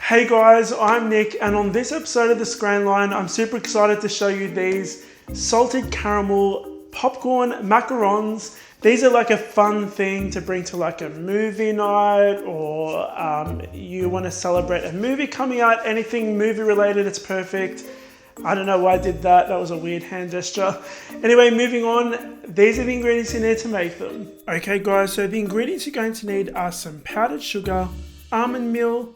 Hey guys, I'm Nick, and on this episode of the Scran Line, I'm super excited to show you these salted caramel popcorn macarons. These are like a fun thing to bring to like a movie night, or you want to celebrate a movie coming out, anything movie related, it's perfect. I don't know why I did that, that was a weird hand gesture. Anyway, moving on, these are the ingredients you need to make them. Okay guys, so the ingredients you're going to need are some powdered sugar, almond meal,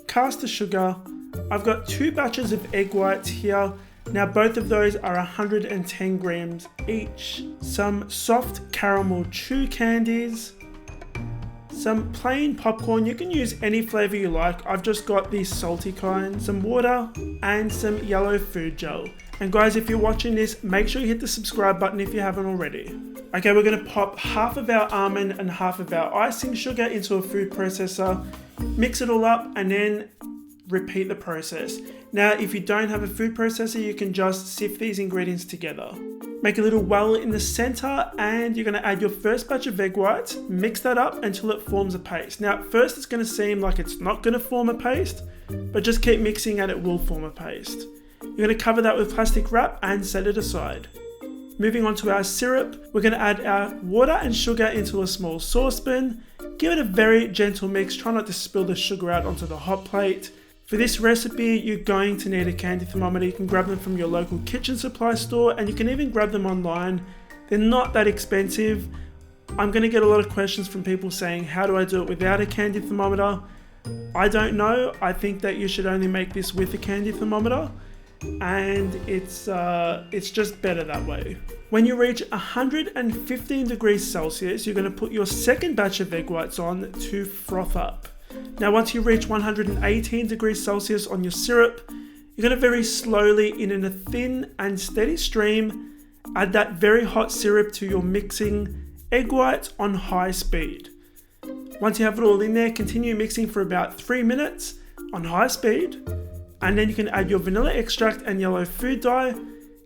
caster sugar. I've got 2 batches of egg whites here. Now both of those are 110 grams each. Some soft caramel chew candies. Some plain popcorn, you can use any flavor you like. I've just got the salty kind. Some water and some yellow food gel. And guys, if you're watching this, make sure you hit the subscribe button if you haven't already. Okay, we're gonna pop half of our almond and half of our icing sugar into a food processor. Mix it all up and then repeat the process. Now, if you don't have a food processor, you can just sift these ingredients together. Make a little well in the center and you're gonna add your first batch of egg whites, mix that up until it forms a paste. Now, at first it's gonna seem like it's not gonna form a paste, but just keep mixing and it will form a paste. You're gonna cover that with plastic wrap and set it aside. Moving on to our syrup, we're gonna add our water and sugar into a small saucepan. Give it a very gentle mix, try not to spill the sugar out onto the hot plate. For this recipe, you're going to need a candy thermometer. You can grab them from your local kitchen supply store and you can even grab them online. They're not that expensive. I'm gonna get a lot of questions from people saying, how do I do it without a candy thermometer? I don't know. I think that you should only make this with a candy thermometer, and it's just better that way. When you reach 115 degrees Celsius, you're going to put your second batch of egg whites on to froth up. Now once you reach 118 degrees Celsius on your syrup, you're going to very slowly, in a thin and steady stream, add that very hot syrup to your mixing egg whites on high speed. Once you have it all in there, continue mixing for about 3 minutes on high speed. And then you can add your vanilla extract and yellow food dye.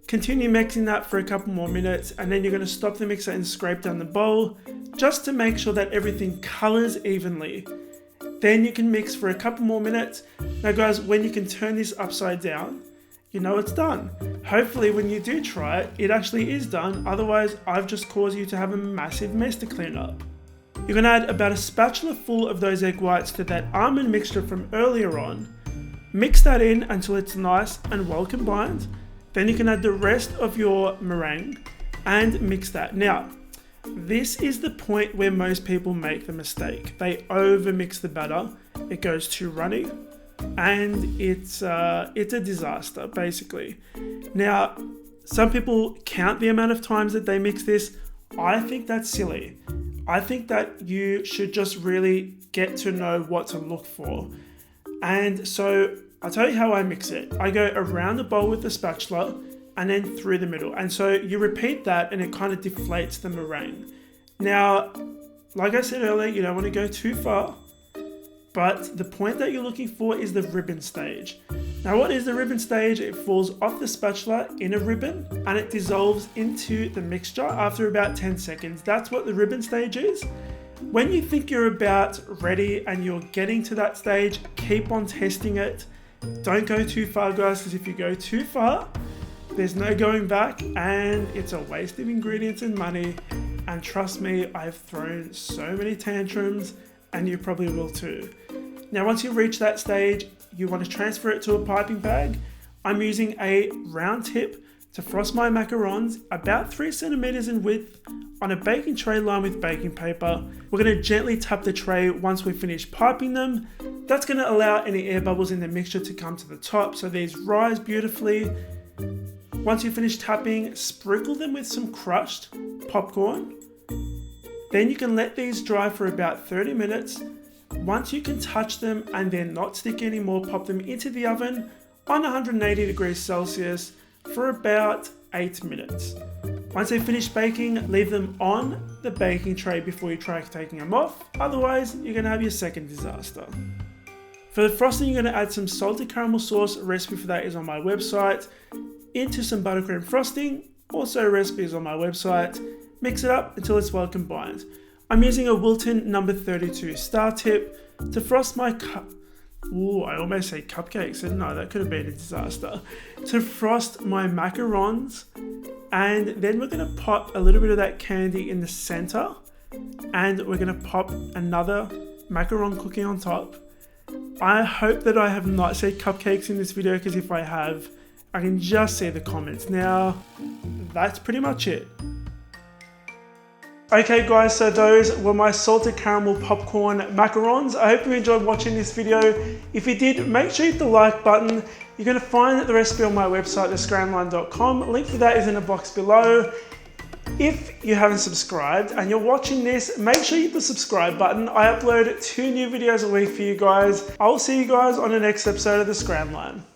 Continue mixing that for a couple more minutes, and then you're going to stop the mixer and scrape down the bowl just to make sure that everything colors evenly. Then you can mix for a couple more minutes. Now guys, when you can turn this upside down, you know it's done. Hopefully when you do try it, it actually is done. Otherwise, I've just caused you to have a massive mess to clean up. You're going to add about a spatula full of those egg whites to that almond mixture from earlier on. Mix that in until it's nice and well combined. Then you can add the rest of your meringue and mix that. Now, this is the point where most people make the mistake. They over mix the batter. It goes too runny and it's a disaster basically. Now, some people count the amount of times that they mix this. I think that's silly. I think that you should just really get to know what to look for. And so I'll tell you how I mix it. I go around the bowl with the spatula and then through the middle. And so you repeat that and it kind of deflates the meringue. Now, like I said earlier, you don't want to go too far, but the point that you're looking for is the ribbon stage. Now, what is the ribbon stage? It falls off the spatula in a ribbon and it dissolves into the mixture after about 10 seconds. That's what the ribbon stage is. When you think you're about ready and you're getting to that stage, keep on testing it. Don't go too far, guys, because if you go too far, there's no going back and it's a waste of ingredients and money. And trust me, I've thrown so many tantrums and you probably will too. Now, once you reach that stage, you want to transfer it to a piping bag. I'm using a round tip to frost my macarons about 3 centimeters in width on a baking tray lined with baking paper. We're going to gently tap the tray once we finish piping them. That's going to allow any air bubbles in the mixture to come to the top so these rise beautifully. Once you finish tapping, sprinkle them with some crushed popcorn. Then you can let these dry for about 30 minutes. Once you can touch them and they're not sticky anymore, pop them into the oven on 180 degrees Celsius for about 8 minutes. Once they finish baking, leave them on the baking tray before you try taking them off. Otherwise, you're going to have your second disaster. For the frosting, you're going to add some salted caramel sauce. A recipe for that is on my website. Into some buttercream frosting. Also, recipes on my website. Mix it up until it's well combined. I'm using a Wilton number 32 star tip to frost my Ooh, I almost said cupcakes, didn't I? That could have been a disaster. To frost my macarons, and then we're gonna pop a little bit of that candy in the center, and we're gonna pop another macaron cookie on top. I hope that I have not said cupcakes in this video, because if I have, I can just see the comments. Now, that's pretty much it. Okay guys, so those were my salted caramel popcorn macarons. I hope you enjoyed watching this video. If you did, make sure you hit the like button. You're going to find the recipe on my website, thescranline.com. Link for that is in the box below. If you haven't subscribed and you're watching this, make sure you hit the subscribe button. I upload 2 new videos a week for you guys. I'll see you guys on the next episode of the Scran Line.